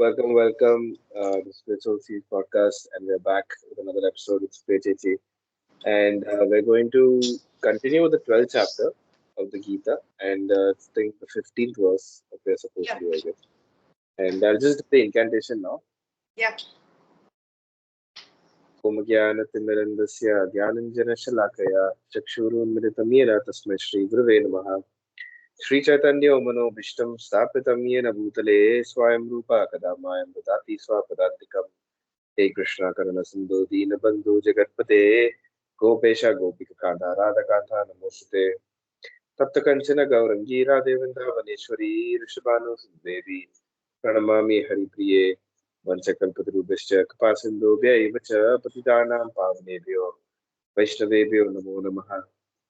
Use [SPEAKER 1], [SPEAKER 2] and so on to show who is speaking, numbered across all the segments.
[SPEAKER 1] welcome. This is Spiritual Seed Podcast, and we're back with another episode with Supriya Chechi. And we're going to continue with the 12th chapter of the Gita, and I think the 15th verse that we're supposed
[SPEAKER 2] Yeah,
[SPEAKER 1] to, I guess. And I'll just do the incantation now.
[SPEAKER 2] yeah.
[SPEAKER 1] Om Jnanatimirandasya Jnananjanashalakaya Chakshurunmilitam Yena Tasmai Shri Gurave Namaha Shri Chaitanya Manobhishtam Sthapitam Yena Bhutale Swayam Rupa Kadamayam Dadati Swapadantikam He Krishna Karana Sindhu Deenabandhu Jagatpate Gopesha Gopika Kanta Radha Kanta Namosute Tapta Kanchana Gaurangi Radhe Vrindavaneshwari Rishabhanu Devi Pranamami Haripriye Vanchakalpatarubhishcha Kapasindhubhya Evacha Patitanam Pavnebhyo Vaishnavebhyo Namo Namaha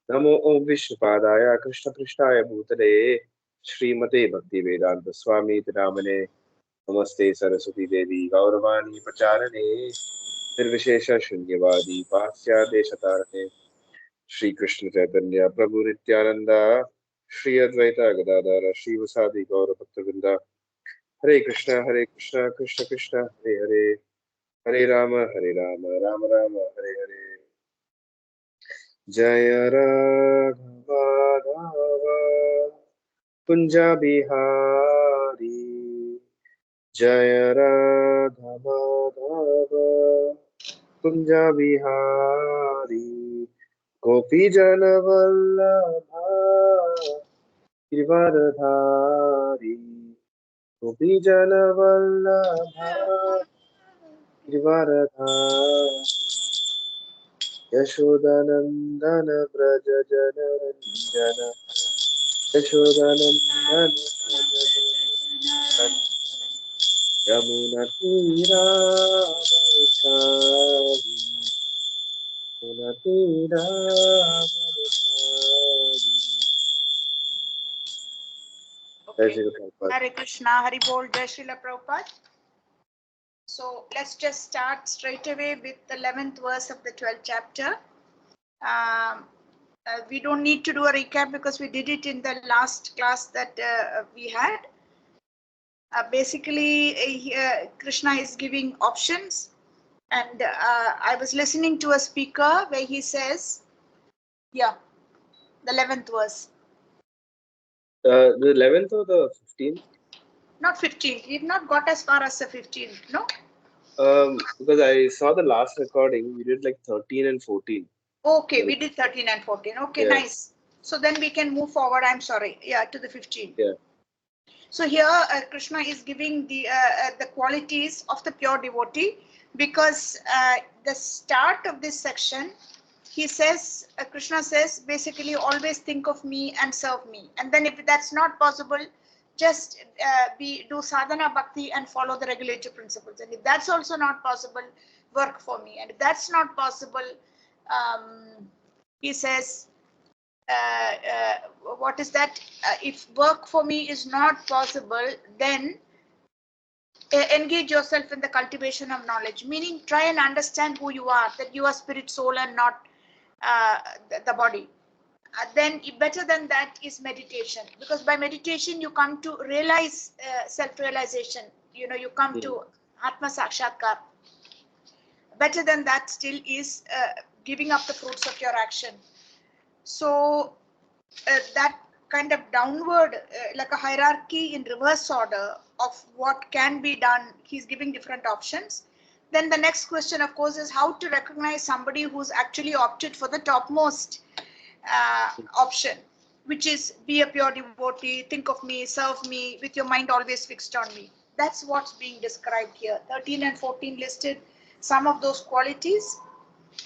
[SPEAKER 1] Namo Om Vishnupadaya Krishna Krishnaya Bhutale Srimate Bhakti Vedanta Swami Namane Namaste Saraswati Devi Gauravani Pracharane Nirvishesha Shunyavadi Pasya Deshatarane Shri Krishna Chaitanya Prabhu Nityananda Shri Advaita Gadadara Shri Vasadi Gaura Bhaktavinda Hare Krishna Krishna Krishna Hare Hare Hare Rama Rama Rama Hare Hare Jaya Raghava Rava Kunja Bihari Jaya Raghava Rava Kunja Bihari Gopi Jana Vallabha Giridhari Gopi Jana Vallabha Giridhari Yashodanandana Braja Jana Ranjana Yashodanandana Braja Jana Yamuna Tira Varshari Yamuna Tira Varshari Jai
[SPEAKER 2] Okay.
[SPEAKER 1] Shri Prabhupada.
[SPEAKER 2] Hare Krishna, Hari Bol, Jai Srila Prabhupada. So let's just start straight away with the 11th verse of the 12th chapter. We don't need to do a recap because we did it in the last class that we had. Basically, Krishna is giving options, and I was listening to a speaker where he says, yeah, the 11th verse.
[SPEAKER 1] The 11th or the 15th?
[SPEAKER 2] Not 15th. We've not got as far as the 15th, no?
[SPEAKER 1] Because I saw the last recording, we did like 13 and 14.
[SPEAKER 2] Okay, we did 13 and 14. Okay,
[SPEAKER 1] Yeah.
[SPEAKER 2] nice. So then we can move forward. I'm sorry. Yeah, to the 15.
[SPEAKER 1] Yeah.
[SPEAKER 2] So here Krishna is giving the qualities of the pure devotee, because the start of this section, he says, Krishna says, basically always think of me and serve me. And then if that's not possible, just do sadhana bhakti and follow the regulatory principles. And if that's also not possible, work for me. And if that's not possible, he says, what is that? If work for me is not possible, then engage yourself in the cultivation of knowledge, meaning try and understand who you are, that you are spirit, soul, and not the body. Then better than that is meditation, because by meditation you come to realize self-realization. You come to Atma Sakshatkar. Better than that still is giving up the fruits of your action. So that kind of downward, like a hierarchy in reverse order of what can be done, he's giving different options. Then the next question, of course, is how to recognize somebody who's actually opted for the topmost option, which is be a pure devotee, think of me, serve me, with your mind always fixed on me. That's what's being described here. 13 and 14 listed some of those qualities.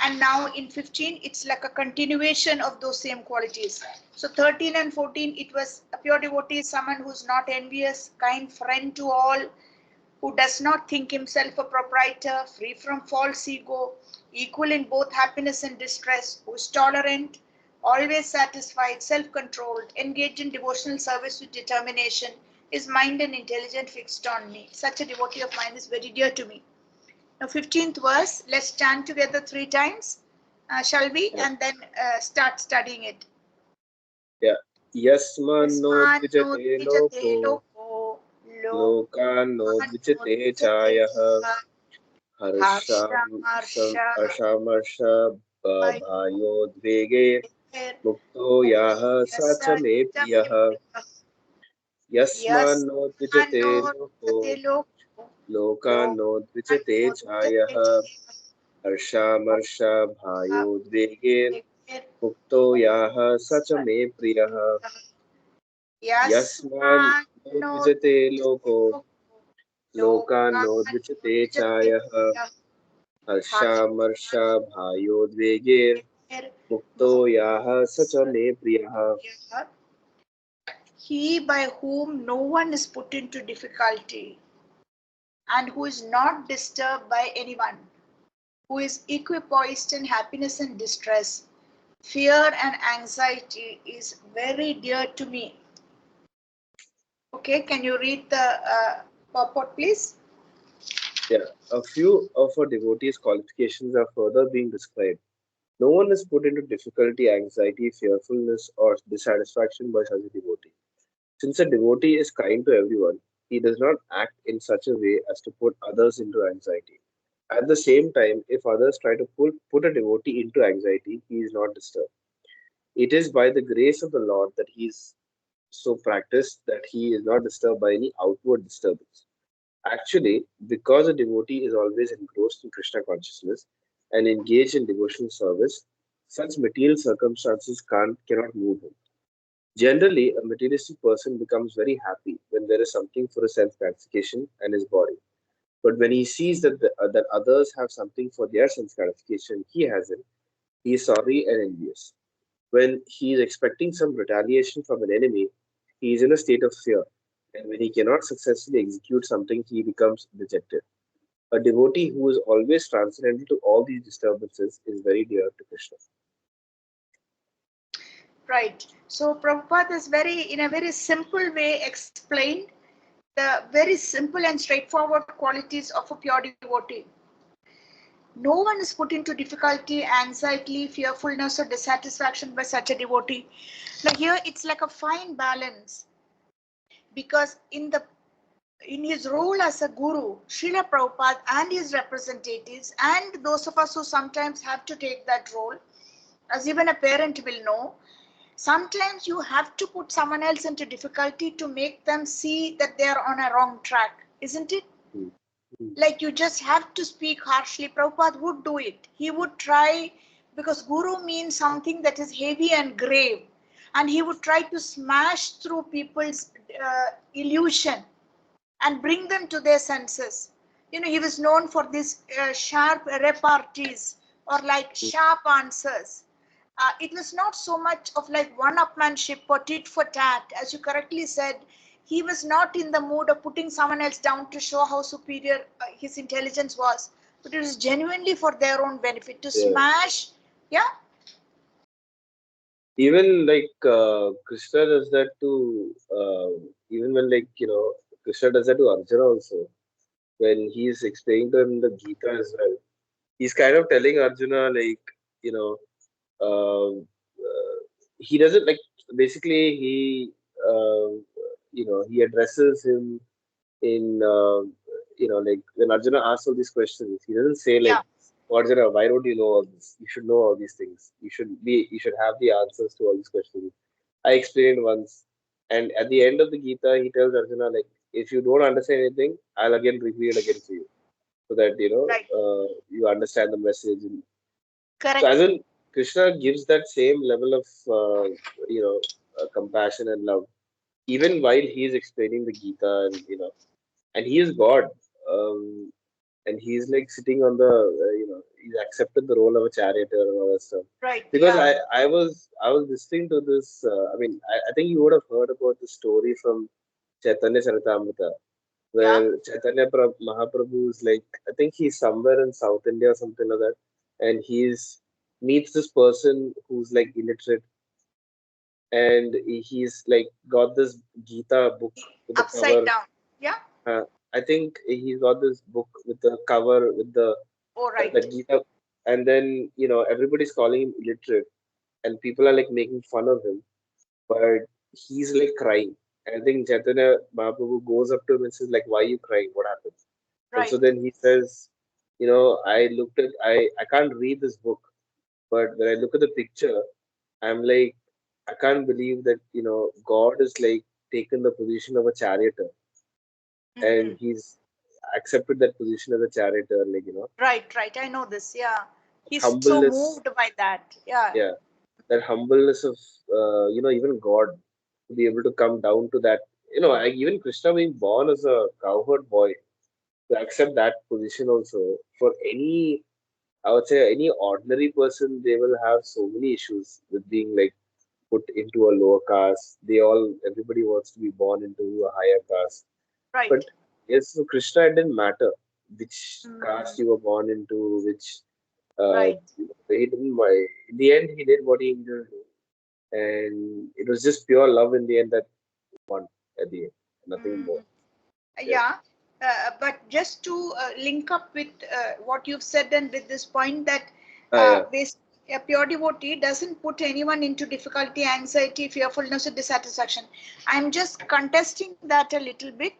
[SPEAKER 2] And now in 15, it's like a continuation of those same qualities. So 13 and 14, it was a pure devotee, someone who's not envious, kind, friend to all, who does not think himself a proprietor, free from false ego, equal in both happiness and distress, who is tolerant, always satisfied, self-controlled, engaged in devotional service with determination, his mind and intelligence fixed on me. Such a devotee of mine is very dear to me. Now 15th verse, let's chant together 3 times, shall we?
[SPEAKER 1] Yeah.
[SPEAKER 2] And then start studying it.
[SPEAKER 1] Yeah. Yasmano
[SPEAKER 2] Yasmano
[SPEAKER 1] Dvijate
[SPEAKER 2] dvijate
[SPEAKER 1] Loko
[SPEAKER 2] loko
[SPEAKER 1] Loka Lokano Dvichate Chayaha Harshamasha Bhayodvege Mukto Yaha Sacha Me Priyaha Yasmano Dvijate Loko Lokano Dvijate Chayaha Harshamasha Bhayodvege Mukto Yaha Sacha Me Priyaha Yasman Dvijate Loko Lokano Dvijate Chayaha Harshamasha Bhayodvege Mukto Yaha Sacha Me Priyaha.
[SPEAKER 2] He by whom no one is put into difficulty and who is not disturbed by anyone, who is equipoised in happiness and distress, fear and anxiety is very dear to me. Okay, can you read the purport, please?
[SPEAKER 1] Yeah, a few of a devotee's qualifications are further being described. No one is put into difficulty, anxiety, fearfulness, or dissatisfaction by such a devotee. Since a devotee is kind to everyone, he does not act in such a way as to put others into anxiety. At the same time, if others try to put a devotee into anxiety, he is not disturbed. It is by the grace of the Lord that he is so practiced that he is not disturbed by any outward disturbance. Actually, because a devotee is always engrossed in Krishna consciousness and engaged in devotional service, such material circumstances cannot move him. Generally, a materialistic person becomes very happy when there is something for his sense gratification and his body. But when he sees that others have something for their sense gratification, he hasn't, he is sorry and envious. When he is expecting some retaliation from an enemy, he is in a state of fear. And when he cannot successfully execute something, he becomes dejected. A devotee who is always transcendental to all these disturbances is very dear to Krishna.
[SPEAKER 2] Right. So Prabhupada is in a very simple way, explained the very simple and straightforward qualities of a pure devotee. No one is put into difficulty, anxiety, fearfulness, or dissatisfaction by such a devotee. Now here it's like a fine balance, because in his role as a guru, Srila Prabhupada and his representatives, and those of us who sometimes have to take that role, as even a parent will know, sometimes you have to put someone else into difficulty to make them see that they are on a wrong track, isn't it?
[SPEAKER 1] Hmm.
[SPEAKER 2] Like you just have to speak harshly. Prabhupada would do it. He would try, because Guru means something that is heavy and grave. And he would try to smash through people's illusion and bring them to their senses. You know, he was known for these sharp repartees or like sharp answers. It was not so much of like one-upmanship or tit for tat, as you correctly said. He was not in the mood of putting someone else down to show how superior his intelligence was, but it was genuinely for their own benefit to
[SPEAKER 1] Yeah.
[SPEAKER 2] smash. Yeah.
[SPEAKER 1] Even like Krishna does that to, even when Krishna does that to Arjuna also, when he's explaining to him the Gita as well. He's kind of telling Arjuna, like, you know, he doesn't like, basically, he addresses him in, like when Arjuna asks all these questions, he doesn't say, like,
[SPEAKER 2] Yeah.
[SPEAKER 1] Arjuna, why don't you know all this? You should know all these things. You should have the answers to all these questions. I explained once, and at the end of the Gita, he tells Arjuna, like, if you don't understand anything, I'll again repeat it again for you, so that
[SPEAKER 2] Right.
[SPEAKER 1] you understand the message. So
[SPEAKER 2] Correct.
[SPEAKER 1] as in, Krishna gives that same level of compassion and love, even while he is explaining the Gita, and he is God, and he's like sitting on the, he's accepted the role of a charioteer and all that stuff.
[SPEAKER 2] Right.
[SPEAKER 1] Because
[SPEAKER 2] Yeah.
[SPEAKER 1] I was listening to this. I think you would have heard about the story from Chaitanya Charitamrita,
[SPEAKER 2] Yeah.
[SPEAKER 1] where Mahaprabhu is like, I think he's somewhere in South India or something like that, and he's meets this person who's like illiterate, and he's like got this Gita book with the
[SPEAKER 2] Upside
[SPEAKER 1] cover.
[SPEAKER 2] down. Yeah.
[SPEAKER 1] I think he's got this book with the cover with
[SPEAKER 2] Oh,
[SPEAKER 1] the
[SPEAKER 2] right.
[SPEAKER 1] Gita, and then everybody's calling him illiterate, and people are like making fun of him, but he's like crying. And I think Chaitanya Mahaprabhu goes up to him and says, like, why are you crying? What happened? And so
[SPEAKER 2] Right.
[SPEAKER 1] then he says, I can't read this book, but when I look at the picture, I'm like, I can't believe that, God is like taken the position of a charioteer and
[SPEAKER 2] Hmm.
[SPEAKER 1] he's accepted that position as a charioteer, like,
[SPEAKER 2] Right, right. I know this. Yeah. He's so
[SPEAKER 1] humbleness.
[SPEAKER 2] moved by that. Yeah.
[SPEAKER 1] Yeah. That humbleness of, even God to be able to come down to that, even Krishna being born as a cowherd boy, to accept that position also for any, I would say, any ordinary person, they will have so many issues with being like put into a lower caste. Everybody wants to be born into a higher caste. But
[SPEAKER 2] Right.
[SPEAKER 1] yes, for Krishna, it didn't matter which caste
[SPEAKER 2] Mm,
[SPEAKER 1] you were born into, which, uh,
[SPEAKER 2] right.
[SPEAKER 1] he didn't, in the end, he did what he needed to do. And it was just pure love in the end that won at the end, nothing more.
[SPEAKER 2] Mm,
[SPEAKER 1] Yeah.
[SPEAKER 2] yeah. But just to link up with what you've said and with this point that
[SPEAKER 1] Yeah.
[SPEAKER 2] a pure devotee doesn't put anyone into difficulty, anxiety, fearfulness, or dissatisfaction. I'm just contesting that a little bit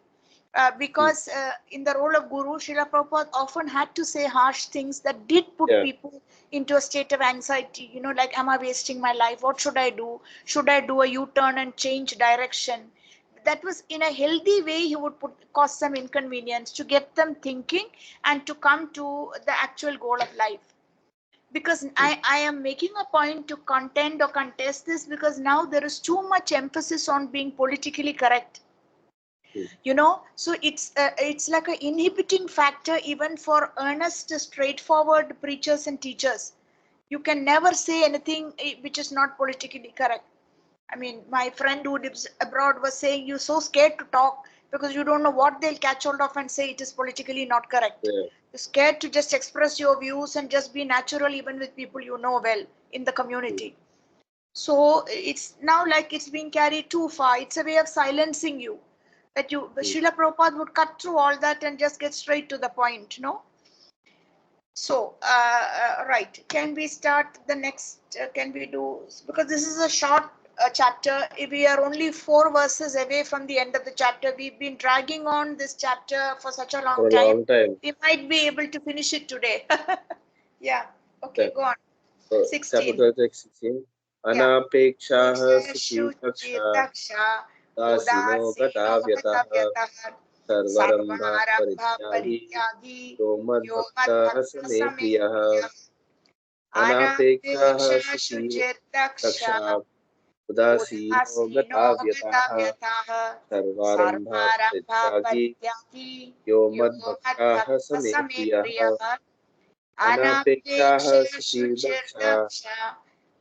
[SPEAKER 1] Hmm.
[SPEAKER 2] because in the role of Guru, Srila Prabhupada often had to say harsh things that did put
[SPEAKER 1] Yeah.
[SPEAKER 2] people into a state of anxiety. Like, am I wasting my life? What should I do? Should I do a U turn and change direction? That was in a healthy way. He would cause some inconvenience to get them thinking and to come to the actual goal of life. Because
[SPEAKER 1] Hmm.
[SPEAKER 2] I am making a point to contend or contest this because now there is too much emphasis on being politically correct.
[SPEAKER 1] Hmm.
[SPEAKER 2] So it's like an inhibiting factor even for earnest, straightforward preachers and teachers. You can never say anything which is not politically correct. I mean, my friend who lives abroad was saying you're so scared to talk because you don't know what they'll catch hold of and say it is politically not correct.
[SPEAKER 1] Yeah.
[SPEAKER 2] You're scared to just express your views and just be natural even with people you know well in the
[SPEAKER 1] Hmm.
[SPEAKER 2] community. So it's now like it's being carried too far. It's a way of silencing you. That
[SPEAKER 1] Hmm.
[SPEAKER 2] Srila Prabhupada would cut through all that and just get straight to the point, no? So, right. Can we start the next? Can we do? Because this is a short chapter. We are only 4 verses away from the end of the chapter. We've been dragging on this chapter for such a
[SPEAKER 1] For
[SPEAKER 2] long
[SPEAKER 1] a
[SPEAKER 2] time.
[SPEAKER 1] long time.
[SPEAKER 2] We might be able to finish it today. Yeah.
[SPEAKER 1] Yeah.
[SPEAKER 2] Okay, go on.
[SPEAKER 1] Chapter
[SPEAKER 2] 16.
[SPEAKER 1] 12 to 16.
[SPEAKER 2] Yeah.
[SPEAKER 1] Anapekshaha
[SPEAKER 2] Yeshu
[SPEAKER 1] suchidaksha
[SPEAKER 2] Daksha
[SPEAKER 1] dasino
[SPEAKER 2] Udasino
[SPEAKER 1] gatavyataha
[SPEAKER 2] Gatavyataha
[SPEAKER 1] sarvarambha
[SPEAKER 2] Sarvarambha
[SPEAKER 1] parityagi
[SPEAKER 2] Parityagi
[SPEAKER 1] yo
[SPEAKER 2] Yo
[SPEAKER 1] madbhaktaha
[SPEAKER 2] Madbhakta
[SPEAKER 1] same
[SPEAKER 2] Same
[SPEAKER 1] priyaha
[SPEAKER 2] Priya
[SPEAKER 1] anapekshaha
[SPEAKER 2] Anapeksha
[SPEAKER 1] suchidaksha
[SPEAKER 2] Shuchirdaksha
[SPEAKER 1] udasino
[SPEAKER 2] Udasino
[SPEAKER 1] gatavyataha
[SPEAKER 2] Gatavyataha
[SPEAKER 1] sarvarambha
[SPEAKER 2] Sarvarambha
[SPEAKER 1] parityagi
[SPEAKER 2] Parityagi
[SPEAKER 1] yo
[SPEAKER 2] Yo
[SPEAKER 1] madbhaktaha
[SPEAKER 2] Madbhakta
[SPEAKER 1] same
[SPEAKER 2] Same
[SPEAKER 1] priyaha
[SPEAKER 2] Priya
[SPEAKER 1] अनापेक्षाः
[SPEAKER 2] Anapeksha
[SPEAKER 1] सुचिर्दक्षः
[SPEAKER 2] Shuchirdaksha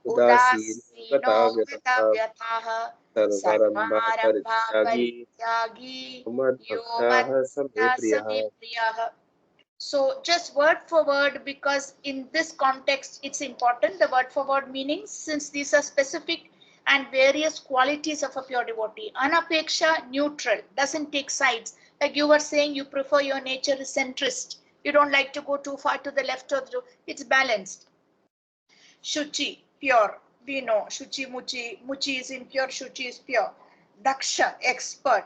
[SPEAKER 1] उदासीनो
[SPEAKER 2] Udasino
[SPEAKER 1] गताव्यतः
[SPEAKER 2] Gatavyataha
[SPEAKER 1] सर्वारम्भः
[SPEAKER 2] Sarvarambha
[SPEAKER 1] परित्यागी
[SPEAKER 2] Parityagi Yo
[SPEAKER 1] मद्भक्तः समे
[SPEAKER 2] Madbhakta
[SPEAKER 1] प्रियः.
[SPEAKER 2] Same Priya. So just word for word, because in this context it's important, the word for word meanings, since these are specific and various qualities of a pure devotee. Anapeksha, neutral, doesn't take sides. Like you were saying, you prefer your nature is centrist. You don't like to go too far to the left or it's balanced. Shuchi, pure. We know Shuchi Muchi. Muchi is impure, Shuchi is pure. Daksha, expert.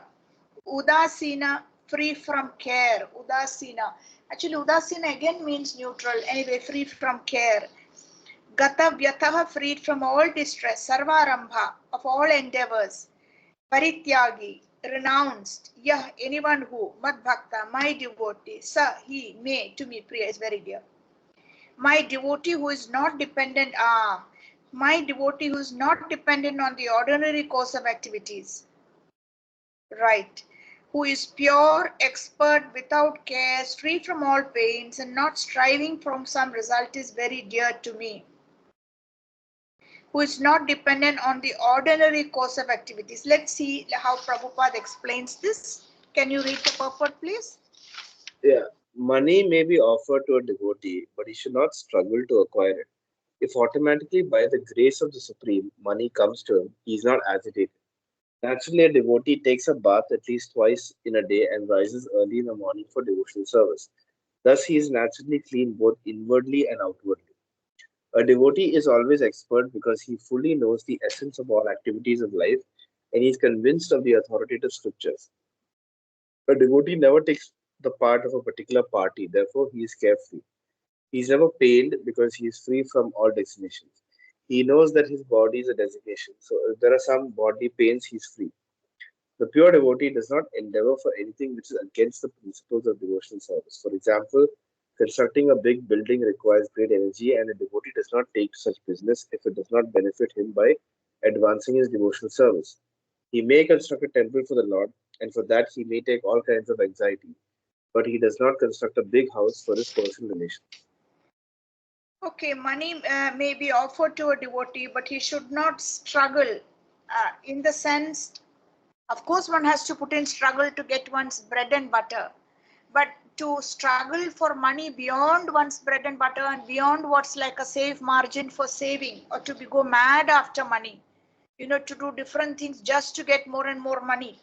[SPEAKER 2] Udasina, free from care. Udasina. Actually, Udasina again means neutral. Anyway, free from care. Gata Vyataha, freed from all distress. Sarvarambha, of all endeavors. Parityagi, renounced. Yah, anyone who. Mad Bhakta, my devotee. Sa, he, me, to me, Priya is very dear. My devotee who is not dependent, my devotee who is not dependent on the ordinary course of activities. Right. Who is pure, expert, without cares, free from all pains, and not striving from some result is very dear to me. Who is not dependent on the ordinary course of activities. Let's see how Prabhupada explains this. Can you read the purport, please?
[SPEAKER 1] Yeah, money may be offered to a devotee, but he should not struggle to acquire it. If automatically by the grace of the Supreme money comes to him, he is not agitated. Naturally, a devotee takes a bath at least twice in a day and rises early in the morning for devotional service. Thus, he is naturally clean both inwardly and outwardly. A devotee is always expert because he fully knows the essence of all activities of life and he is convinced of the authoritative scriptures. A devotee never takes the part of a particular party, therefore he is carefree. He is never pained because he is free from all designations. He knows that his body is a designation, so if there are some bodily pains, he is free. The pure devotee does not endeavor for anything which is against the principles of devotional service. For example, constructing a big building requires great energy, and a devotee does not take to such business if it does not benefit him by advancing his devotional service. He may construct a temple for the Lord, and for that he may take all kinds of anxiety, but he does not construct a big house for his personal relations.
[SPEAKER 2] Okay, money may be offered to a devotee, but he should not struggle in the sense, of course, one has to put in struggle to get one's bread and butter, but to struggle for money beyond one's bread and butter and beyond what's like a safe margin for saving, or to go mad after money, to do different things just to get more and more money.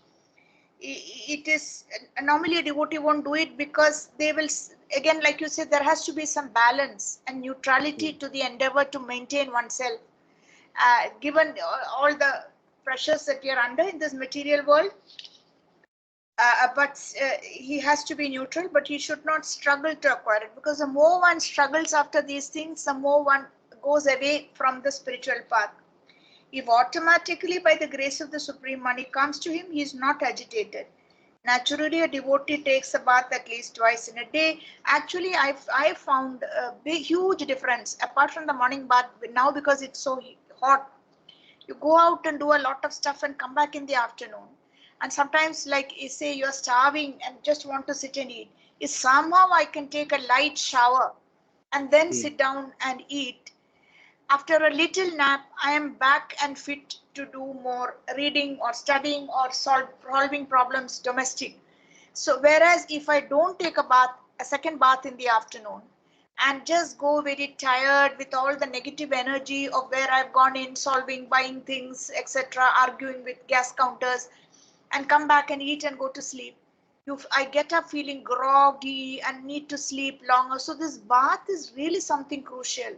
[SPEAKER 2] It is normally a devotee won't do it because they will, again, like you said, there has to be some balance and neutrality
[SPEAKER 1] Hmm.
[SPEAKER 2] to the endeavor to maintain oneself, given all the pressures that we are under in this material world. But he has to be neutral, but he should not struggle to acquire it, because the more one struggles after these things, the more one goes away from the spiritual path. If automatically by the grace of the Supreme money comes to him, he is not agitated. Naturally, a devotee takes a bath at least twice in a day. Actually, I found a big, huge difference apart from the morning bath now, because it's so hot. You go out and do a lot of stuff and come back in the afternoon. And sometimes, like you say, you're starving and just want to sit and eat. If somehow I can take a light shower and then
[SPEAKER 1] Hmm.
[SPEAKER 2] sit down and eat, after a little nap, I am back and fit to do more reading or studying or solving problems domestic. So whereas if I don't take a second bath in the afternoon, and just go very tired with all the negative energy of where I've gone in solving, buying things, etc., arguing with gas counters, and come back and eat and go to sleep, I get up feeling groggy and need to sleep longer. So this bath is really something crucial.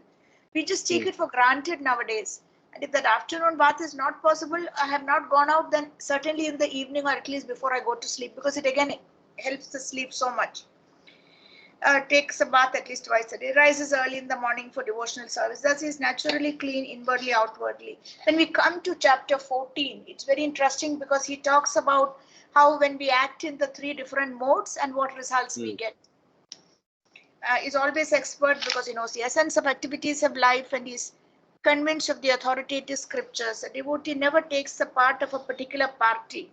[SPEAKER 2] We just take
[SPEAKER 1] Hmm.
[SPEAKER 2] it for granted nowadays. And if that afternoon bath is not possible, I have not gone out, then certainly in the evening or at least before I go to sleep, because it again helps the sleep so much. Takes a bath at least twice a day, rises early in the morning for devotional service. Thus, he is naturally clean inwardly, outwardly. When we come to chapter 14, it's very interesting because he talks about how when we act in the three different modes and what results we
[SPEAKER 1] Hmm.
[SPEAKER 2] get. Is always expert because he knows the essence of activities of life and is convinced of the authoritative scriptures. A devotee never takes the part of a particular party.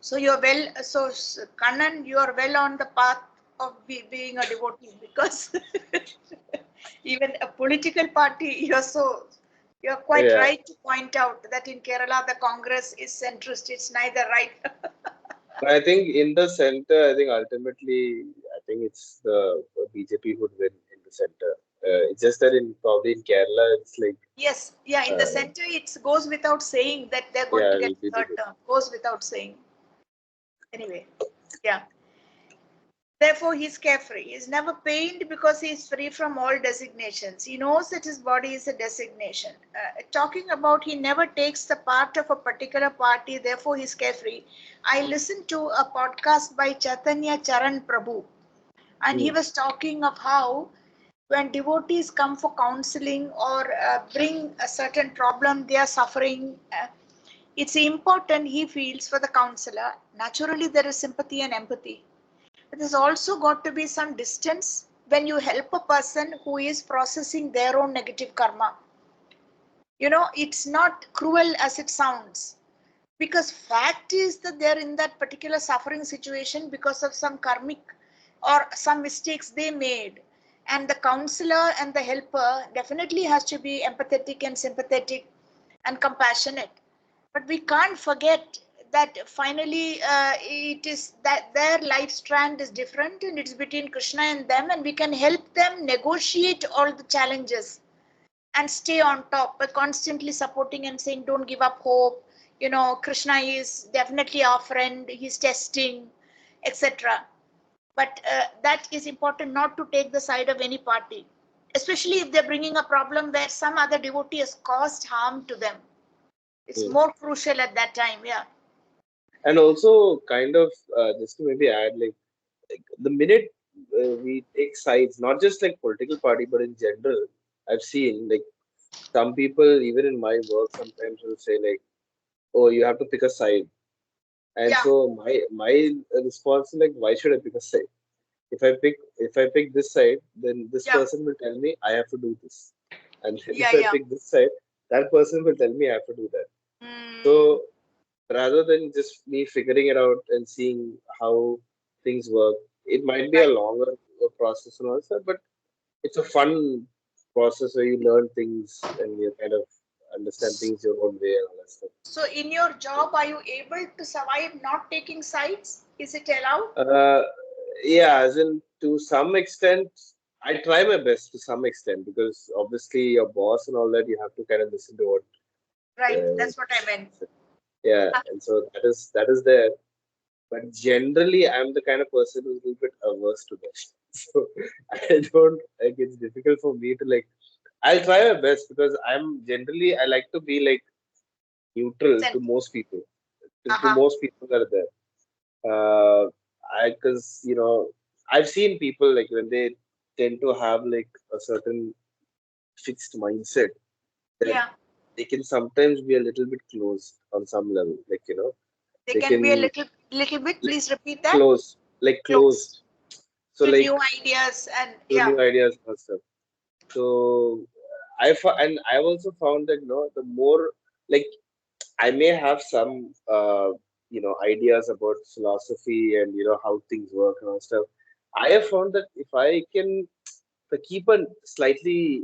[SPEAKER 2] So you're well, so Kannan, you are well on the path of being a devotee, because even a political party, you're quite
[SPEAKER 1] Yeah,
[SPEAKER 2] right to point out that in Kerala the Congress is centrist. It's neither right.
[SPEAKER 1] I think in the center, I think ultimately, I think it's the BJP would win in the center. It's just that in probably in Kerala, it's like,
[SPEAKER 2] Yes, yeah. In the
[SPEAKER 1] uh,
[SPEAKER 2] center, it goes without saying that they're going
[SPEAKER 1] yeah,
[SPEAKER 2] to
[SPEAKER 1] it
[SPEAKER 2] get
[SPEAKER 1] will be the
[SPEAKER 2] third
[SPEAKER 1] good.
[SPEAKER 2] term. Goes without saying. Anyway, yeah. Therefore, he's carefree. He's never pained because he's free from all designations. He knows that his body is a designation. Talking about he never takes the part of a particular party, therefore, he's carefree. I listened to a podcast by Chaitanya Charan Prabhu, and he
[SPEAKER 1] Hmm.
[SPEAKER 2] was talking of how when devotees come for counseling or bring a certain problem they are suffering, it's important, he feels, for the counselor. Naturally, there is sympathy and empathy. There's also got to be some distance when you help a person who is processing their own negative karma. It's not cruel as it sounds, because fact is that they're in that particular suffering situation because of some karmic or some mistakes they made. And the counselor and the helper definitely has to be empathetic and sympathetic and compassionate. But we can't forget that finally it is that their life strand is different and it's between Krishna and them, and we can help them negotiate all the challenges and stay on top by constantly supporting and saying, don't give up hope. Krishna is definitely our friend, he's testing, etc. But that is important, not to take the side of any party, especially if they're bringing a problem where some other devotee has caused harm to them. It's more crucial at that time. Yeah.
[SPEAKER 1] And also, kind of, just to maybe add, like the minute we take sides, not just like political party, but in general, I've seen like some people, even in my work, sometimes will say like, "Oh, you have to pick a side." And
[SPEAKER 2] Yeah.
[SPEAKER 1] so my response is like, why should I pick a side? If I pick this side, then this
[SPEAKER 2] Yeah.
[SPEAKER 1] person will tell me I have to do this, and then
[SPEAKER 2] Yeah.
[SPEAKER 1] if I
[SPEAKER 2] Yeah.
[SPEAKER 1] pick this side, that person will tell me I have to do that.
[SPEAKER 2] Mm,
[SPEAKER 1] So rather than just me figuring it out and seeing how things work, it might be a
[SPEAKER 2] right.
[SPEAKER 1] longer process and all that, but it's a fun process where you learn things and you kind of understand things your own way and all that stuff.
[SPEAKER 2] So, in your job, are you able to survive not taking sides? Is it allowed?
[SPEAKER 1] Uh, yeah, as in to some extent, I try my best to some extent because obviously your boss and all that, you have to kind of listen to what.
[SPEAKER 2] Right.
[SPEAKER 1] Uh,
[SPEAKER 2] That's what I meant.
[SPEAKER 1] yeah, and so that is there. But generally, I'm the kind of person who's a little bit averse to that. So I don't like it's difficult for me to like. I'll try my best because I like to be like neutral to most people. To
[SPEAKER 2] Uh-huh.
[SPEAKER 1] most people that are there. Because I've seen people like when they tend to have like a certain fixed mindset that
[SPEAKER 2] Yeah.
[SPEAKER 1] they can sometimes be a little bit closed on some level. Like
[SPEAKER 2] They
[SPEAKER 1] they
[SPEAKER 2] can be a
[SPEAKER 1] can
[SPEAKER 2] little bit.
[SPEAKER 1] like
[SPEAKER 2] Please repeat that.
[SPEAKER 1] close, like
[SPEAKER 2] Close
[SPEAKER 1] closed. So
[SPEAKER 2] to
[SPEAKER 1] like
[SPEAKER 2] new ideas and
[SPEAKER 1] to
[SPEAKER 2] yeah.
[SPEAKER 1] new ideas and stuff. So and I've also found that the more like I may have some ideas about philosophy and how things work and all stuff. I have found that if I can keep a slightly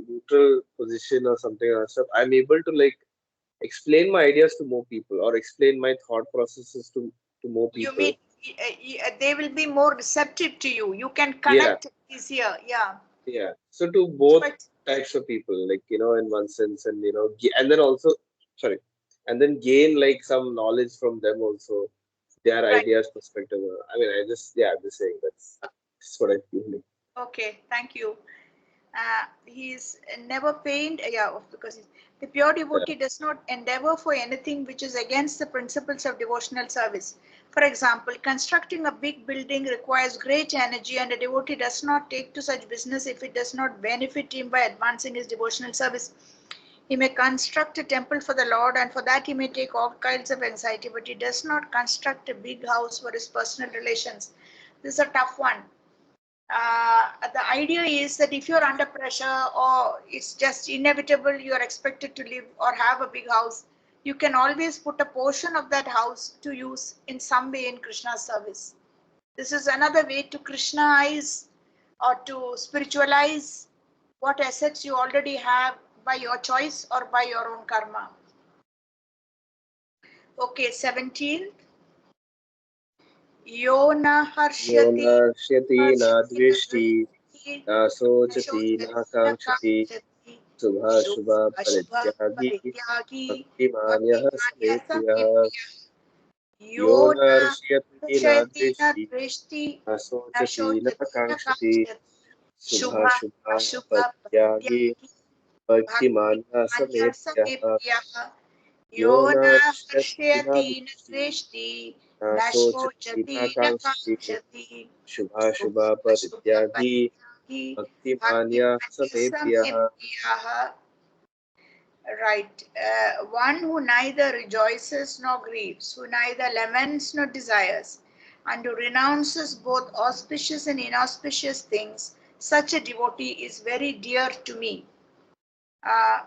[SPEAKER 1] neutral position or something or stuff, I'm able to like explain my ideas to more people or explain my thought processes to more
[SPEAKER 2] You
[SPEAKER 1] people.
[SPEAKER 2] mean they will be more receptive to you. You can
[SPEAKER 1] Yeah,
[SPEAKER 2] connect easier. Yeah.
[SPEAKER 1] yeah. So to
[SPEAKER 2] So
[SPEAKER 1] both types of people, like in one sense, and and then also, sorry, and then gain like some knowledge from them also, their
[SPEAKER 2] right.
[SPEAKER 1] ideas, perspective. I mean, I'm just saying that's what I feel like.
[SPEAKER 2] Okay. Thank you. He's never pained, yeah, because the pure
[SPEAKER 1] Yeah.
[SPEAKER 2] devotee does not endeavor for anything which is against the principles of devotional service. For example, constructing a big building requires great energy, and a devotee does not take to such business if it does not benefit him by advancing his devotional service. He may construct a temple for the Lord, and for that he may take all kinds of anxiety, but he does not construct a big house for his personal relations. This is a tough one. The idea is that if you're under pressure or it's just inevitable you're expected to live or have a big house, you can always put a portion of that house to use in some way in Krishna's service. This is another way to Krishnaize or to spiritualize what assets you already have by your choice or by your own karma. Okay, 17. यो न
[SPEAKER 1] यो
[SPEAKER 2] हर्ष्यति
[SPEAKER 1] नाश्यति
[SPEAKER 2] हर्षति न
[SPEAKER 1] नाद्वेष्टि
[SPEAKER 2] द्वेष्टि
[SPEAKER 1] न
[SPEAKER 2] न
[SPEAKER 1] शोचति
[SPEAKER 2] शोचति न
[SPEAKER 1] नाकाङ्क्षति
[SPEAKER 2] काङ्क्षति
[SPEAKER 1] शुभाशुभा
[SPEAKER 2] शुभाशुभ
[SPEAKER 1] परित्यागी
[SPEAKER 2] परित्यागी
[SPEAKER 1] भक्तिमान् यः
[SPEAKER 2] भक्तिमान्यः
[SPEAKER 1] समे
[SPEAKER 2] स
[SPEAKER 1] प्रियः
[SPEAKER 2] मे प्रियः यो
[SPEAKER 1] यो न
[SPEAKER 2] न
[SPEAKER 1] हृष्यति
[SPEAKER 2] हर्षयति न
[SPEAKER 1] नाद्वेष्टि
[SPEAKER 2] द्वेष्टि
[SPEAKER 1] न
[SPEAKER 2] न
[SPEAKER 1] शोचति न
[SPEAKER 2] शोचति न
[SPEAKER 1] काङ्क्षति
[SPEAKER 2] काङ्क्षति
[SPEAKER 1] शुभाशुभा
[SPEAKER 2] शुभाशुभ
[SPEAKER 1] परित्यागी
[SPEAKER 2] परित्यागी
[SPEAKER 1] भक्तिमान् यः समे
[SPEAKER 2] भक्तिमान्यः स मे
[SPEAKER 1] प्रियः
[SPEAKER 2] प्रियः
[SPEAKER 1] यो
[SPEAKER 2] यो
[SPEAKER 1] न
[SPEAKER 2] न
[SPEAKER 1] हृष्यति
[SPEAKER 2] हर्षयति न
[SPEAKER 1] नाद्वेष्टि
[SPEAKER 2] द्वेष्टि
[SPEAKER 1] न
[SPEAKER 2] न
[SPEAKER 1] शोचति
[SPEAKER 2] शोचति
[SPEAKER 1] न
[SPEAKER 2] न
[SPEAKER 1] काङ्क्षति
[SPEAKER 2] काङ्क्षति
[SPEAKER 1] शुभाशुभा
[SPEAKER 2] शुभाशुभ
[SPEAKER 1] परित्यागी
[SPEAKER 2] परित्यागी
[SPEAKER 1] भक्तिमान्या
[SPEAKER 2] भक्तिमान्यः
[SPEAKER 1] समे
[SPEAKER 2] स
[SPEAKER 1] प्रियः.
[SPEAKER 2] मे प्रियः. Right. One who neither rejoices nor grieves, who neither laments nor desires, and who renounces both auspicious and inauspicious things, such a devotee is very dear to me.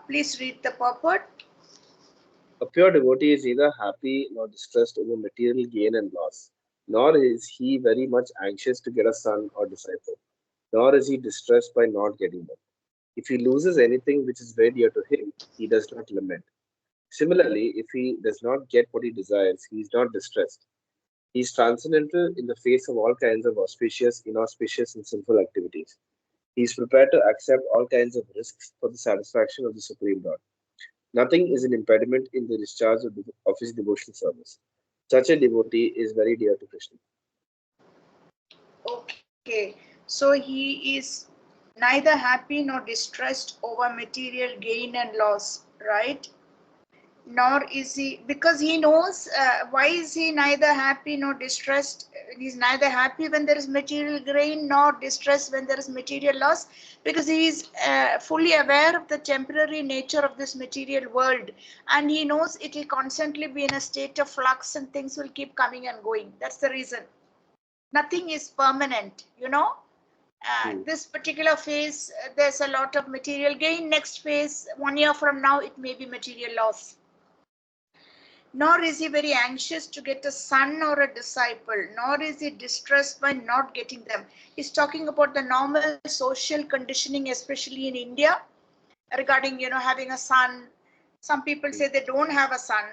[SPEAKER 2] Please read the purport.
[SPEAKER 1] A pure devotee is neither happy nor distressed over material gain and loss, nor is he very much anxious to get a son or disciple, nor is he distressed by not getting them. If he loses anything which is very dear to him, he does not lament. Similarly, if he does not get what he desires, he is not distressed. He is transcendental in the face of all kinds of auspicious, inauspicious, and sinful activities. He is prepared to accept all kinds of risks for the satisfaction of the Supreme Lord. Nothing is an impediment in the discharge of his devotional service. Such a devotee is very dear to Krishna.
[SPEAKER 2] Okay. So he is neither happy nor distressed over material gain and loss, right? nor is he, because he knows, why is he neither happy nor distressed. He's neither happy when there is material gain nor distressed when there is material loss, because he is fully aware of the temporary nature of this material world, and he knows it will constantly be in a state of flux and things will keep coming and going. That's the reason. Nothing is permanent, you know. This particular phase, there's a lot of material gain. Next phase, 1 year from now, it may be material loss. Nor is he very anxious to get a son or a disciple, nor is he distressed by not getting them. He's talking about the normal social conditioning, especially in India, regarding, you know, having a son. Some people say they don't have a son.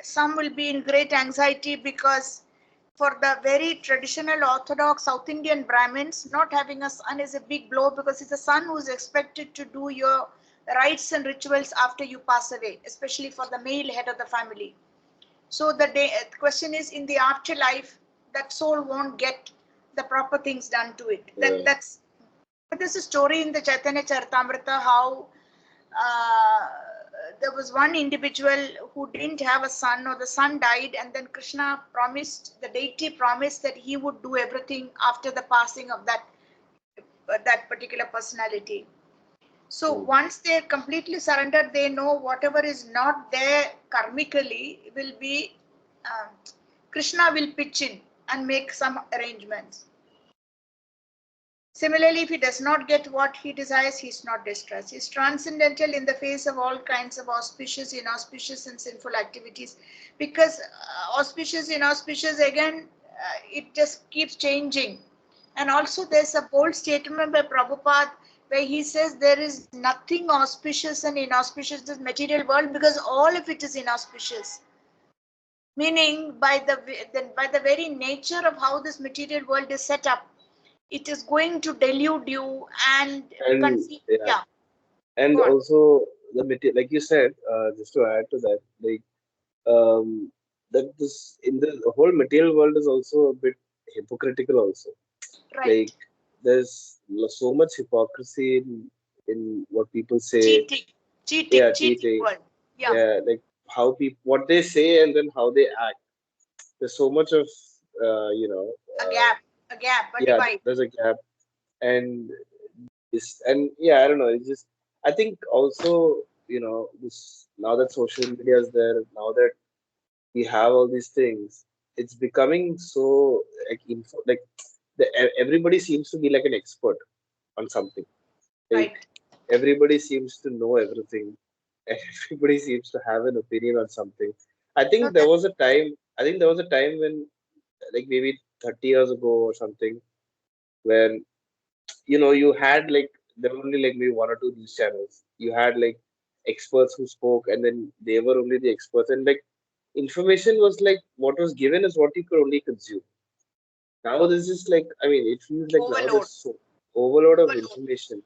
[SPEAKER 2] Some will be in great anxiety because for the very traditional Orthodox South Indian Brahmins, not having a son is a big blow, because it's a son who is expected to do your rites and rituals after you pass away, especially for the male head of the family. So the question is, in the afterlife, that soul won't get the proper things done to it. But there's a story in the Chaitanya Charitamrita how there was one individual who didn't have a son, or the son died, and then Krishna promised, the deity promised, that he would do everything after the passing of that particular personality. So once they're completely surrendered, they know whatever is not there karmically will be, Krishna will pitch in and make some arrangements. Similarly, if he does not get what he desires, he is not distressed. He is transcendental in the face of all kinds of auspicious, inauspicious, and sinful activities. Because auspicious, inauspicious, again, it just keeps changing. And also, there's a bold statement by Prabhupada where he says there is nothing auspicious and inauspicious in this material world, because all of it is inauspicious. Meaning, by the very nature of how this material world is set up, it is going to delude you and conceive. Yeah.
[SPEAKER 1] And also the material, like you said, just to add to that, like that this in the whole material world is also a bit hypocritical also.
[SPEAKER 2] Right.
[SPEAKER 1] Like there's so much hypocrisy in what people say.
[SPEAKER 2] Cheating world.
[SPEAKER 1] Yeah, like how people, what they say and then how they act. There's so much of
[SPEAKER 2] a gap, divide.
[SPEAKER 1] There's a gap, and I don't know. It's just, I think also, this, now that social media is there, now that we have all these things, it's becoming so like everybody seems to be like an expert on something. Like everybody seems to know everything. Everybody seems to have an opinion on something. I think there was a time. I think there was a time when, like maybe 30 years ago or something, when you had like, there were only like maybe one or two news channels. You had like experts who spoke, and then they were only the experts, and like information was like what was given is what you could only consume. Now this is like, I mean, it feels like now there's so overload of information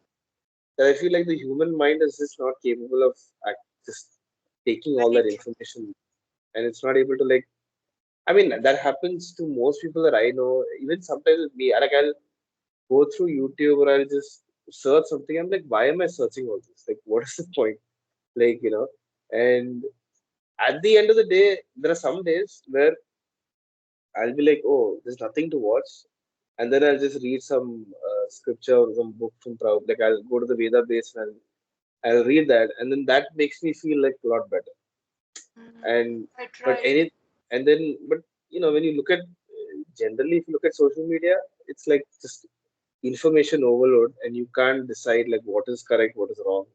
[SPEAKER 1] that I feel like the human mind is just not capable of just taking all that information, and it's not able to like. I mean, that happens to most people that I know. Even sometimes with me, like I'll go through YouTube or I'll just search something. I'm like, why am I searching all this? Like, what is the point? Like, and at the end of the day, there are some days where I'll be like, oh, there's nothing to watch. And then I'll just read some scripture or some book from Prabhupada. Like, I'll go to the Veda base and I'll read that. And then that makes me feel like a lot better. And, but when you look at, generally, if you look at social media, it's like just information overload, and you can't decide like what is correct, what is wrong.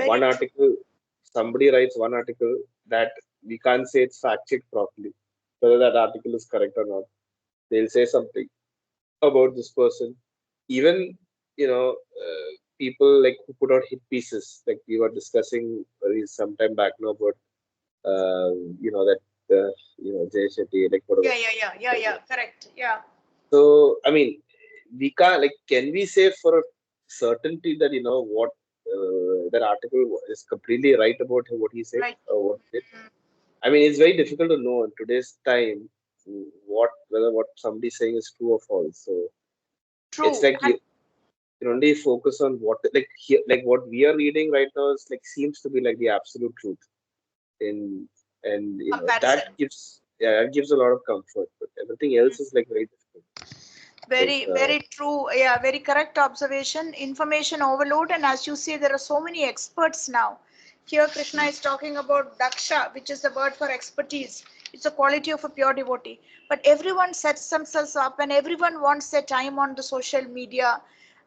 [SPEAKER 1] One article, somebody writes one article that we can't say it's fact checked properly, whether that article is correct or not. They'll say something about this person. Even people like who put out hit pieces, like we were discussing some time back now about that Jay Shetty, like whatever.
[SPEAKER 2] Yeah, correct. Yeah.
[SPEAKER 1] So I mean, we can't, like, can we say for a certainty that what that article is completely right about what he said or what he did? I mean, it's very difficult to know in today's time whether what somebody's saying is true or false. So it's like you can only focus on what, like here, like what we are reading right now is like seems to be like the absolute truth. in, and
[SPEAKER 2] Comparison.
[SPEAKER 1] that gives, yeah, that gives a lot of comfort. But everything else is like very difficult. Like
[SPEAKER 2] Very true. Yeah, very correct observation. Information overload, and as you say, there are so many experts now. Here, Krishna is talking about Daksha, which is the word for expertise. It's a quality of a pure devotee. But everyone sets themselves up, and everyone wants their time on the social media.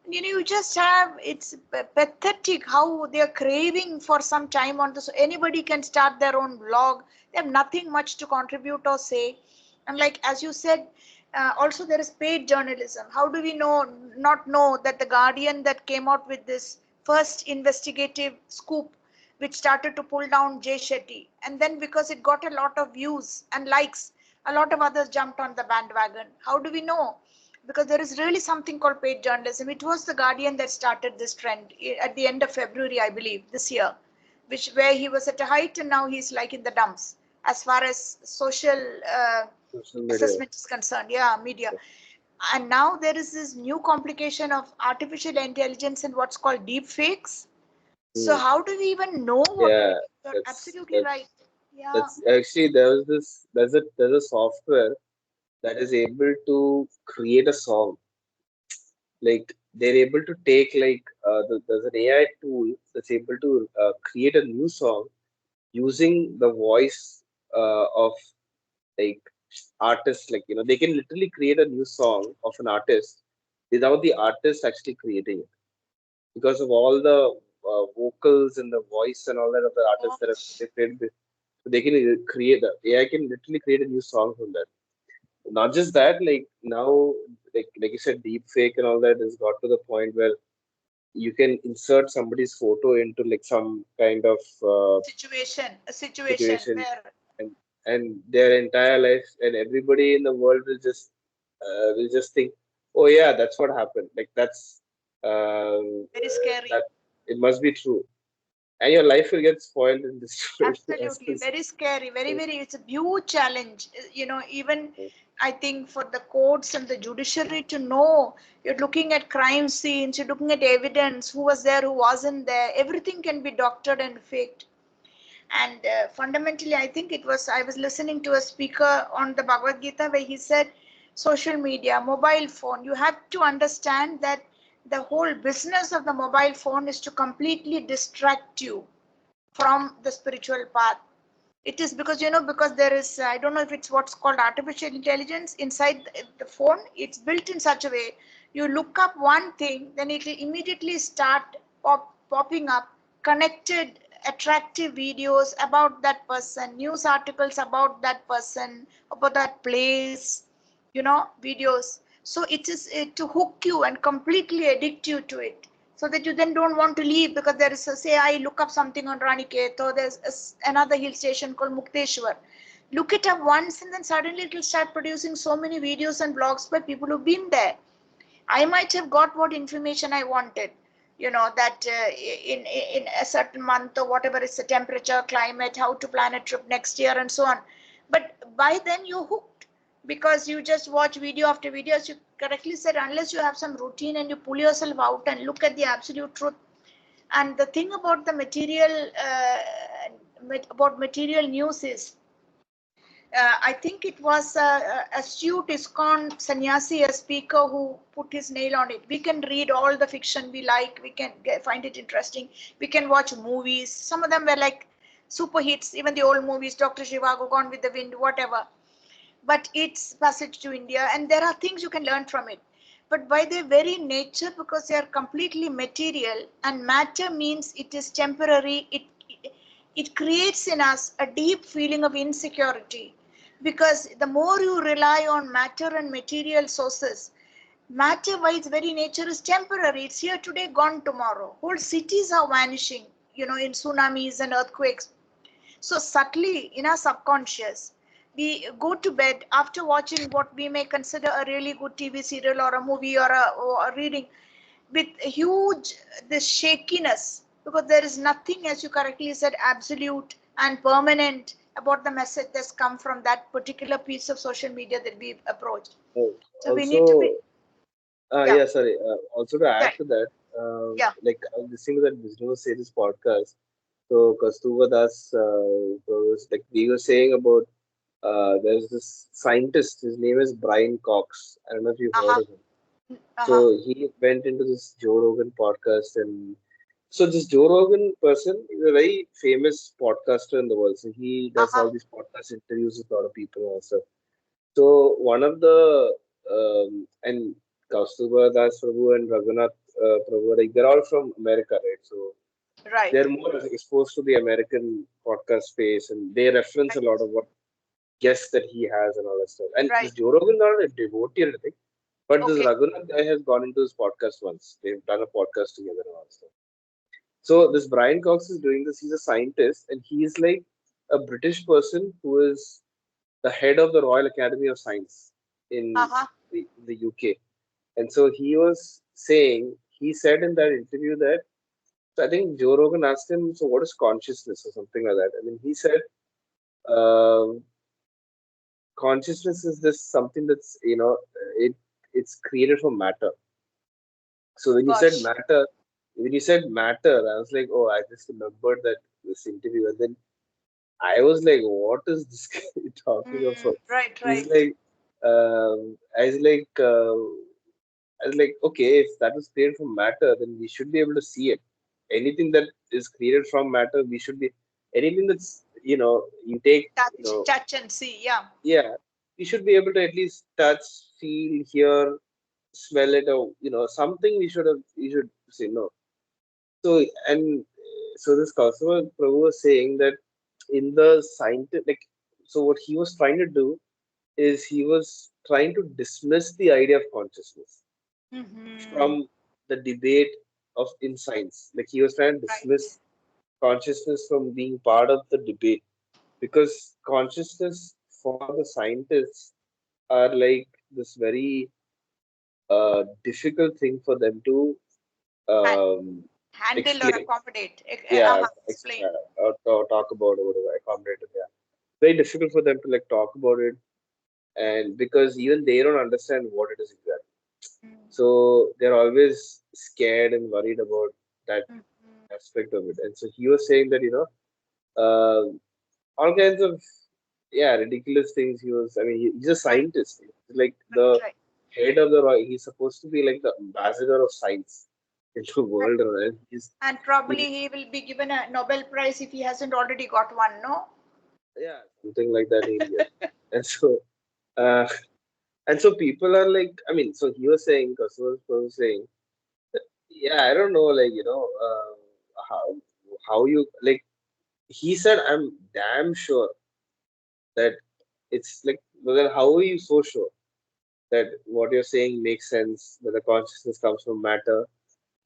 [SPEAKER 2] You just have, it's pathetic how they are craving for some time on this. Anybody can start their own blog. They have nothing much to contribute or say. And like as you said, also there is paid journalism. How do we not know that the Guardian that came out with this first investigative scoop, which started to pull down Jay Shetty, and then because it got a lot of views and likes, a lot of others jumped on the bandwagon. How do we know? Because there is really something called paid journalism. It was the Guardian that started this trend at the end of February, I believe, this year, which where he was at a height and now he's like in the dumps as far as social
[SPEAKER 1] social media.
[SPEAKER 2] assessment is concerned. Yeah, media. And now there is this new complication of artificial intelligence and what's called deep fakes. So
[SPEAKER 1] Hmm.
[SPEAKER 2] how do we even know what it
[SPEAKER 1] Yeah,
[SPEAKER 2] is? You're
[SPEAKER 1] that's
[SPEAKER 2] absolutely right.
[SPEAKER 1] that's
[SPEAKER 2] Yeah.
[SPEAKER 1] that's actually, there's a software that is able to create a song. Like they're able to take, like there's an AI tool that's able to create a new song using the voice of, like, artists. Like, they can literally create a new song of an artist without the artist actually creating it, because of all the vocals and the voice and all that of the
[SPEAKER 2] Oh,
[SPEAKER 1] artists that have they created. So they can create, the AI can literally create a new song from that. Not just that, like now, like you said, deep fake and all that has got to the point where you can insert somebody's photo into like some kind of
[SPEAKER 2] a situation
[SPEAKER 1] situation,
[SPEAKER 2] where
[SPEAKER 1] and their entire life, and everybody in the world will just think, oh yeah, that's what happened. Like
[SPEAKER 2] very scary.
[SPEAKER 1] that it must be true, and your life will get spoiled and destroyed as
[SPEAKER 2] Absolutely,
[SPEAKER 1] this.
[SPEAKER 2] very scary, very, it's a huge challenge. Even I think for the courts and the judiciary to know, you're looking at crime scenes, you're looking at evidence, who was there, who wasn't there, everything can be doctored and faked. And fundamentally, I think I was listening to a speaker on the Bhagavad Gita where he said, social media, mobile phone, you have to understand that the whole business of the mobile phone is to completely distract you from the spiritual path. It is because because there is, I don't know if it's what's called artificial intelligence inside the phone. It's built in such a way, you look up one thing, then it will immediately start popping up connected attractive videos about that person, news articles about that person, about that place, videos. So it is to hook you and completely addict you to it, so that you then don't want to leave. Because there is say I look up something on Raniket, or there's another hill station called Mukteshwar. Look it up once and then suddenly it will start producing so many videos and blogs by people who've been there. I might have got what information I wanted, that in a certain month or whatever is the temperature, climate, how to plan a trip next year, and so on. But by then you're hooked, because you just watch video after video, as you correctly said, unless you have some routine and you pull yourself out and look at the absolute truth. And the thing about the material, about material news is, I think it was astute ISKCON sannyasi, a speaker, who put his nail on it. We can read all the fiction we like. We can find it interesting. We can watch movies. Some of them were like super hits, even the old movies, Dr. Zhivago, Gone with the Wind, whatever. But it's passage to India, and there are things you can learn from it. But by their very nature, because they are completely material, and matter means it is temporary, it creates in us a deep feeling of insecurity. Because the more you rely on matter and material sources, matter by its very nature is temporary. It's here today, gone tomorrow. Whole cities are vanishing, in tsunamis and earthquakes. So subtly in our subconscious, we go to bed after watching what we may consider a really good TV serial or a movie or a reading, with huge this shakiness, because there is nothing, as you correctly said, absolute and permanent about the message that's come from that particular piece of social media that we've approached.
[SPEAKER 1] Oh,
[SPEAKER 2] So we need to
[SPEAKER 1] also,
[SPEAKER 2] be, yeah,
[SPEAKER 1] yeah, sorry. Also to
[SPEAKER 2] yeah,
[SPEAKER 1] add to that,
[SPEAKER 2] yeah.
[SPEAKER 1] like I was listening to that Business Series podcast. So Kaustubha Das was like we were saying about there's this scientist. His name is Brian Cox. I don't know if you've heard
[SPEAKER 2] Uh-huh.
[SPEAKER 1] of him.
[SPEAKER 2] Uh-huh.
[SPEAKER 1] So he went into this Joe Rogan podcast, and so this Joe Rogan person is a very famous podcaster in the world. So he does
[SPEAKER 2] Uh-huh.
[SPEAKER 1] all these podcast interviews with a lot of people also. So one of the and Kaustubha Das Prabhu and Raghunath Prabhu, like they're all from America, right? So
[SPEAKER 2] Right.
[SPEAKER 1] they're more exposed to the American podcast space, and they reference a
[SPEAKER 2] Right.
[SPEAKER 1] lot of what guests that he has and all that stuff. And this
[SPEAKER 2] Right.
[SPEAKER 1] Joe Rogan not a devotee or anything, but this
[SPEAKER 2] Okay.
[SPEAKER 1] Raghunath guy has gone into his podcast once. They've done a podcast together and all that stuff. So this Brian Cox is doing this. He's a scientist, and he is like a British person who is the head of the Royal Academy of Science in
[SPEAKER 2] Uh-huh.
[SPEAKER 1] the UK. And so he was saying, he said in that interview that, so I think Joe Rogan asked him, so what is consciousness or something like that? And then he said, um, consciousness is this something that's, it's created from matter. So
[SPEAKER 2] Gosh.
[SPEAKER 1] when you said matter, I was like, oh, I just remembered that this interview. And then I was like, what is this guy talking about?
[SPEAKER 2] Right.
[SPEAKER 1] He's
[SPEAKER 2] Right.
[SPEAKER 1] like, I was like, okay, if that was created from matter, then we should be able to see it. Anything that is created from matter, we should be, anything that's, you take,
[SPEAKER 2] Touch and see. Yeah.
[SPEAKER 1] yeah, we should be able to at least touch, feel, hear, smell it, or, something we should say no. So, and so this customer Prabhu was saying that in the scientific, like, so what he was trying to do is he was trying to dismiss the idea of consciousness
[SPEAKER 2] Mm-hmm.
[SPEAKER 1] from the debate of in science. Like he was trying to
[SPEAKER 2] Right.
[SPEAKER 1] dismiss consciousness from being part of the debate because consciousness for the scientists are like this very difficult thing for them to
[SPEAKER 2] Ha-
[SPEAKER 1] um,
[SPEAKER 2] Handle or
[SPEAKER 1] explain.
[SPEAKER 2] accommodate.
[SPEAKER 1] Yeah,
[SPEAKER 2] Explain.
[SPEAKER 1] or talk about or whatever, accommodate it. Yeah, very difficult for them to like talk about it, and because even they don't understand what it is exactly. So they're always scared and worried about that
[SPEAKER 2] Mm-hmm.
[SPEAKER 1] aspect of it. And so he was saying that, all kinds of, yeah, ridiculous things. I mean, he's a
[SPEAKER 2] Right.
[SPEAKER 1] scientist. He's like
[SPEAKER 2] Right.
[SPEAKER 1] the
[SPEAKER 2] Right.
[SPEAKER 1] head of the Royal, he's supposed to be like the ambassador of science in the
[SPEAKER 2] Right.
[SPEAKER 1] world. And
[SPEAKER 2] And
[SPEAKER 1] he,
[SPEAKER 2] probably he will be given a Nobel Prize if he hasn't already got one. No.
[SPEAKER 1] yeah, something like that he'll get. And so, uh, and so people are like, I mean, so he was saying, Kasur was saying, yeah, I don't know, like, how you, like, he said, I'm damn sure that it's like, well, then how are you so sure that what you're saying makes sense, that the consciousness comes from matter?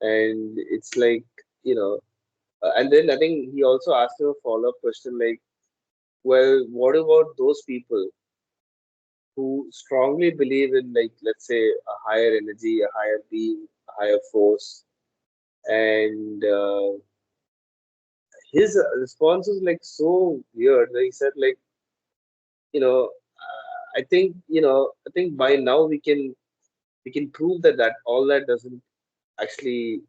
[SPEAKER 1] And it's like, and then I think he also asked him a follow up question like, well, what about those people who strongly believe in, like, let's say, a higher energy, a higher being, a higher force? And his response was like so weird. He said, like, I think by now we can prove that all that doesn't actually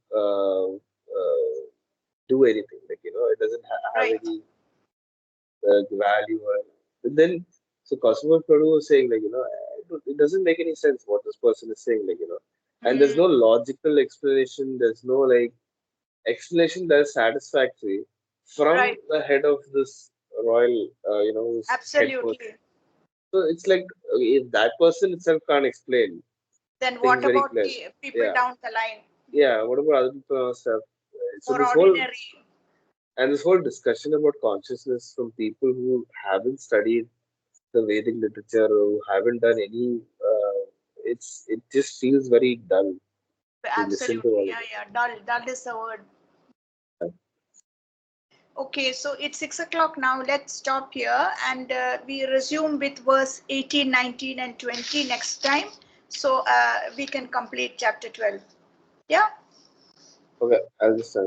[SPEAKER 1] do anything. Like, it doesn't have
[SPEAKER 2] Right.
[SPEAKER 1] any value. But then, so Cosmo Pradu was saying, like, it doesn't make any sense what this person is saying, like, and there's
[SPEAKER 2] Mm.
[SPEAKER 1] no logical explanation. There's no like explanation that is satisfactory from
[SPEAKER 2] Right.
[SPEAKER 1] the head of this royal, this head person.
[SPEAKER 2] Absolutely.
[SPEAKER 1] So it's like, if that person itself can't explain
[SPEAKER 2] Then
[SPEAKER 1] things
[SPEAKER 2] what
[SPEAKER 1] very
[SPEAKER 2] about
[SPEAKER 1] clearly,
[SPEAKER 2] the people
[SPEAKER 1] yeah,
[SPEAKER 2] down the line?
[SPEAKER 1] yeah. What about other people and stuff? So
[SPEAKER 2] More ordinary.
[SPEAKER 1] this whole discussion about consciousness from people who haven't studied the Vedic literature or who haven't done any, it just feels very dull to listen to
[SPEAKER 2] Absolutely.
[SPEAKER 1] all of
[SPEAKER 2] Yeah. Yeah. Dull. Dull is the word.
[SPEAKER 1] it.
[SPEAKER 2] Okay, so it's 6 o'clock now. Let's stop here and we resume with verse 18, 19, and 20 next time. So we can complete chapter 12. Yeah.
[SPEAKER 1] Okay, I'll just